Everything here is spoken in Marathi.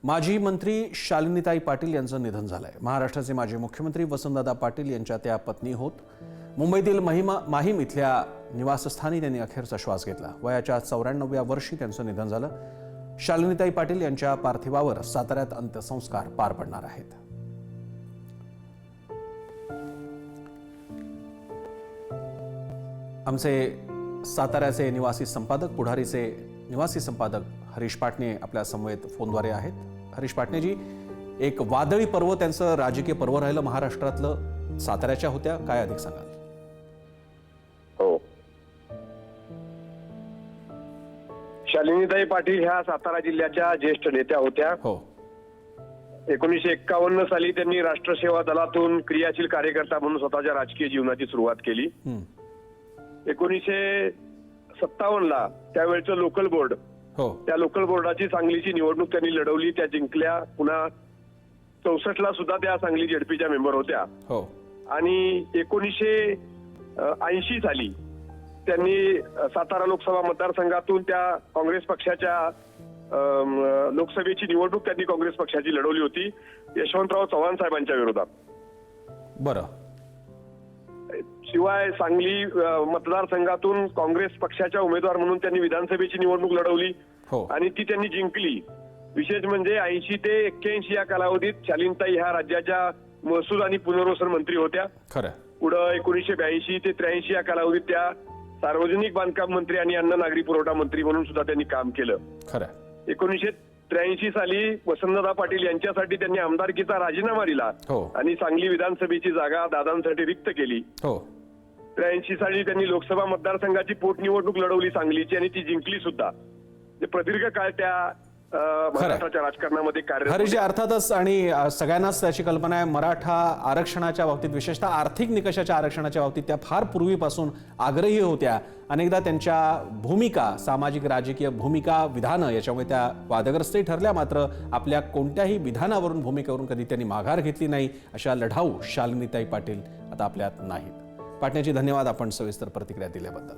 माजी मंत्री शालिनीताई पाटील यांचं निधन झालंय। महाराष्ट्राचे माजी मुख्यमंत्री वसंतदादा पाटील यांच्या त्या पत्नी होत। मुंबईतील माहीम इथल्या निवासस्थानी त्यांनी अखेरचा श्वास घेतला। वयाच्या 94व्या वर्षी त्यांचं निधन झालं। शालिनीताई पाटील यांच्या पार्थिवावर साताऱ्यात अंत्यसंस्कार पार पडणार आहेत। आमचे साताऱ्याचे निवासी संपादक, पुढारीचे निवासी संपादक हरीश पाटणे आपल्या समवेत फोनद्वारे आहेत। हरीश पाटणेजी, एक वादळी पर्व त्यांचं राजकीय पर्व राहिलं महाराष्ट्रातलं, साताऱ्याच्या होत्या, काय अधिक सांगाल? हो, शालिनीताई पाटील ह्या सातारा जिल्ह्याच्या ज्येष्ठ नेत्या होत्या। हो, 1951 साली त्यांनी राष्ट्र सेवा दलातून क्रियाशील कार्यकर्ता म्हणून स्वतःच्या राजकीय जीवनाची सुरुवात केली। 1957 ला त्यावेळचं लोकल बोर्ड, त्या लोकल बोर्डाची सांगलीची निवडणूक त्यांनी लढवली, त्या जिंकल्या। पुन्हा 64 ला सुद्धा त्या सांगली जेडपीच्या मेंबर होत्या। आणि 1980 साली त्यांनी सातारा लोकसभा मतदारसंघातून त्या काँग्रेस पक्षाच्या लोकसभेची निवडणूक त्यांनी काँग्रेस पक्षाची लढवली होती, यशवंतराव चव्हाण साहेबांच्या विरोधात। बरं, शिवाय सांगली मतदारसंघातून काँग्रेस पक्षाच्या उमेदवार म्हणून त्यांनी विधानसभेची निवडणूक लढवली आणि ती त्यांनी जिंकली। विशेष म्हणजे 80 ते 81 या कालावधीत शालिनीताई ह्या राज्याच्या महसूल आणि पुनर्वसन मंत्री होत्या। पुढे 1982 ते 83 या कालावधीत त्या सार्वजनिक बांधकाम मंत्री आणि अन्न नागरी पुरवठा मंत्री म्हणून सुद्धा त्यांनी काम केलं। 1983 साली वसंतदादा पाटील यांच्यासाठी त्यांनी आमदारकीचा राजीनामा दिला आणि सांगली विधानसभेची जागा दादांसाठी रिक्त केली। 83 साली त्यांनी लोकसभा मतदारसंघाची पोटनिवडणूक लढवली सांगलीची आणि ती जिंकली सुद्धा। प्रदीर्घ काळ त्या महाराष्ट्राच्या राजकारणामध्ये कार्यरत। हरीश, अर्थातच आणि सगळ्यांनाच त्याची कल्पना आहे, मराठा आरक्षणाच्या बाबतीत, विशेषतः आर्थिक निकषाच्या आरक्षणाच्या बाबतीत त्या फार पूर्वीपासून आग्रही होत्या। अनेकदा त्यांच्या भूमिका, सामाजिक राजकीय भूमिका, विधानं याच्यामुळे त्या वादग्रस्तही ठरल्या, मात्र आपल्या कोणत्याही विधानावरून, भूमिकेवरून कधी त्यांनी माघार घेतली नाही। अशा लढाऊ शालिनीताई पाटील आता आपल्यात नाहीत। पाटण्याची धन्यवाद आपण सविस्तर प्रतिक्रिया दिल्याबद्दल।